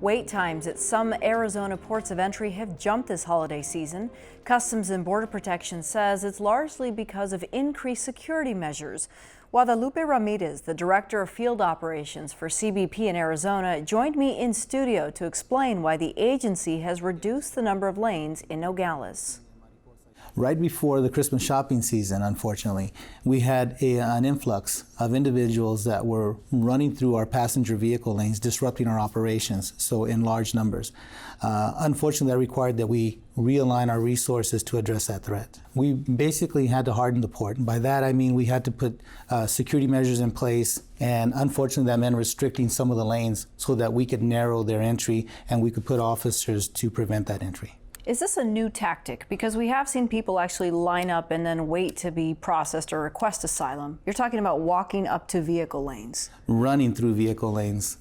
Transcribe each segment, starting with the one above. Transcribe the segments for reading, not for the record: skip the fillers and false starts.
Wait times at some Arizona ports of entry have jumped this holiday season. Customs and Border Protection says it's largely because of increased security measures. Guadalupe Ramirez, the Director of Field Operations for CBP in Arizona, joined me in studio to explain why the agency has reduced the number of lanes in Nogales. Right before the Christmas shopping season, unfortunately, we had an influx of individuals that were running through our passenger vehicle lanes, disrupting our operations, so in large numbers. Unfortunately, that required that we realign our resources to address that threat. We basically had to harden the port. By that, I mean we had to put security measures in place, and unfortunately, that meant restricting some of the lanes so that we could narrow their entry and we could put officers to prevent that entry. Is this a new tactic? Because we have seen people actually line up and then wait to be processed or request asylum. You're talking about walking up to vehicle lanes. Running through vehicle lanes.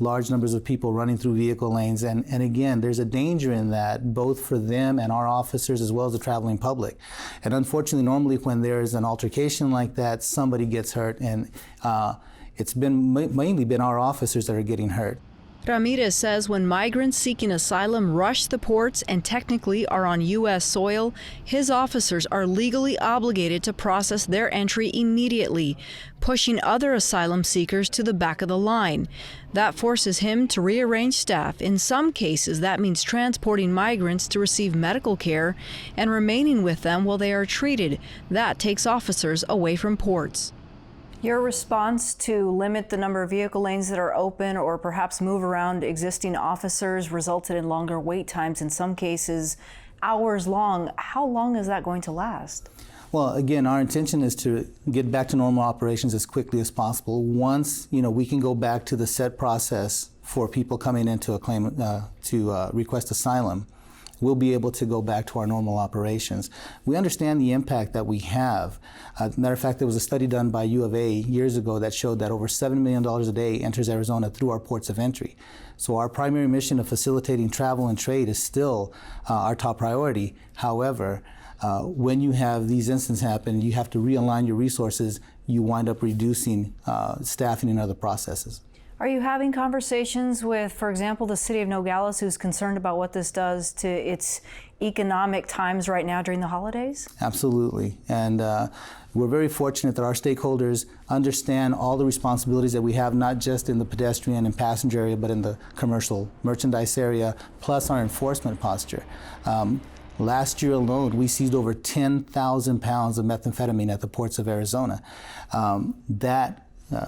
Large numbers of people running through vehicle lanes. And again, there's a danger in that, both for them and our officers as well as the traveling public. And unfortunately, normally when there's an altercation like that, somebody gets hurt, and it's mainly been our officers that are getting hurt. Ramirez says when migrants seeking asylum rush the ports and technically are on U.S. soil, his officers are legally obligated to process their entry immediately, pushing other asylum seekers to the back of the line. That forces him to rearrange staff. In some cases, that means transporting migrants to receive medical care and remaining with them while they are treated. That takes officers away from ports. Your response to limit the number of vehicle lanes that are open or perhaps move around existing officers resulted in longer wait times, in some cases hours long. How long is that going to last? Well, again, our intention is to get back to normal operations as quickly as possible. Once we can go back to the set process for people coming in to request asylum, we'll be able to go back to our normal operations. We understand the impact that we have. Matter of fact, there was a study done by U of A years ago that showed that over $7 million a day enters Arizona through our ports of entry. So our primary mission of facilitating travel and trade is still our top priority. However, when you have these incidents happen, you have to realign your resources. You wind up reducing staffing and other processes. Are you having conversations with, for example, the city of Nogales, who's concerned about what this does to its economic times right now during the holidays? Absolutely. And we're very fortunate that our stakeholders understand all the responsibilities that we have, not just in the pedestrian and passenger area, but in the commercial merchandise area, plus our enforcement posture. Last year alone, we seized over 10,000 pounds of methamphetamine at the ports of Arizona.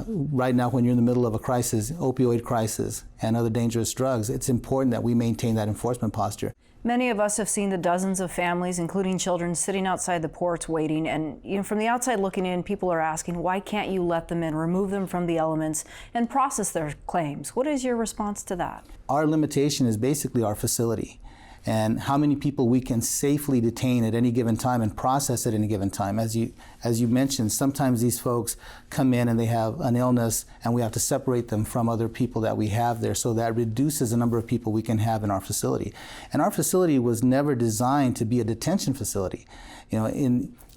Right now, when you're in the middle of a crisis, opioid crisis and other dangerous drugs, it's important that we maintain that enforcement posture. Many of us have seen the dozens of families, including children, sitting outside the ports waiting. And from the outside looking in, people are asking, why can't you let them in, remove them from the elements, and process their claims? What is your response to that? Our limitation is basically our facility and how many people we can safely detain at any given time and process at any given time. As you mentioned, sometimes these folks come in and they have an illness and we have to separate them from other people that we have there, so that reduces the number of people we can have in our facility. And our facility was never designed to be a detention facility.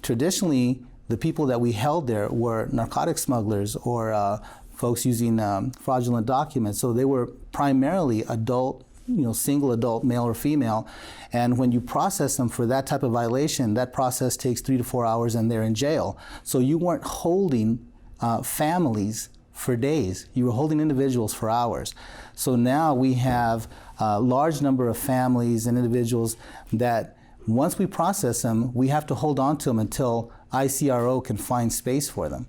Traditionally, the people that we held there were narcotic smugglers or folks using fraudulent documents, so they were primarily adult, single adult, male or female, and when you process them for that type of violation, that process takes 3 to 4 hours and they're in jail. So you weren't holding families for days, you were holding individuals for hours. So now we have a large number of families and individuals that once we process them, we have to hold on to them until ICRO can find space for them.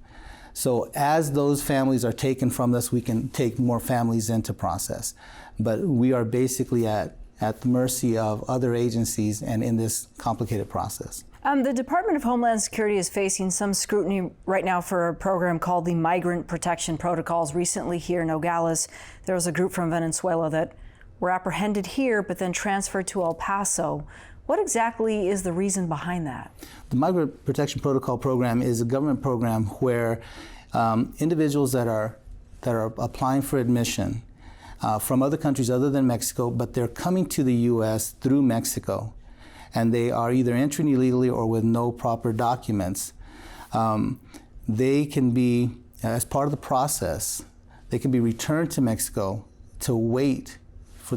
So as those families are taken from us, we can take more families into process. But we are basically at the mercy of other agencies and in this complicated process. The Department of Homeland Security is facing some scrutiny right now for a program called the Migrant Protection Protocols. Recently here in Nogales, there was a group from Venezuela that were apprehended here but then transferred to El Paso. What exactly is the reason behind that? The Migrant Protection Protocol program is a government program where individuals that are applying for admission from other countries other than Mexico, but they're coming to the U.S. through Mexico, and they are either entering illegally or with no proper documents. They can be, as part of the process, they can be returned to Mexico to wait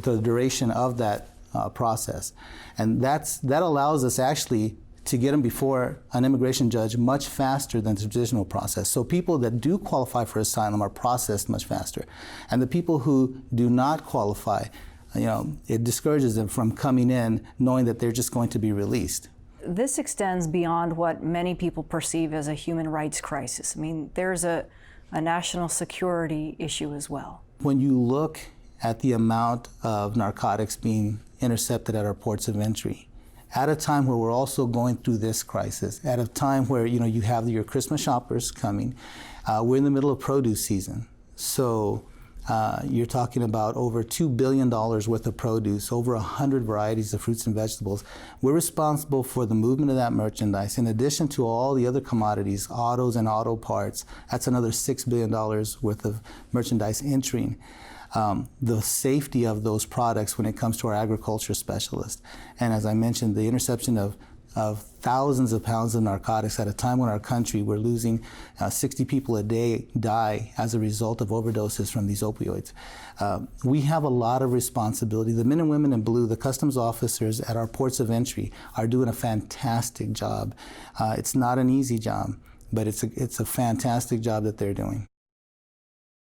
for the duration of that process. And that allows us actually to get them before an immigration judge much faster than the traditional process. So people that do qualify for asylum are processed much faster. And the people who do not qualify, it discourages them from coming in knowing that they're just going to be released. This extends beyond what many people perceive as a human rights crisis. I mean, there's a national security issue as well. When you look at the amount of narcotics being intercepted at our ports of entry, at a time where we're also going through this crisis, at a time where you have your Christmas shoppers coming, we're in the middle of produce season. So you're talking about over $2 billion worth of produce, over 100 varieties of fruits and vegetables. We're responsible for the movement of that merchandise. In addition to all the other commodities, autos and auto parts, that's another $6 billion worth of merchandise entering. The safety of those products when it comes to our agriculture specialists. And as I mentioned, the interception of thousands of pounds of narcotics at a time when our country, we're losing 60 people a day die as a result of overdoses from these opioids. We have a lot of responsibility. The men and women in blue, the customs officers at our ports of entry, are doing a fantastic job. It's not an easy job, but it's a fantastic job that they're doing.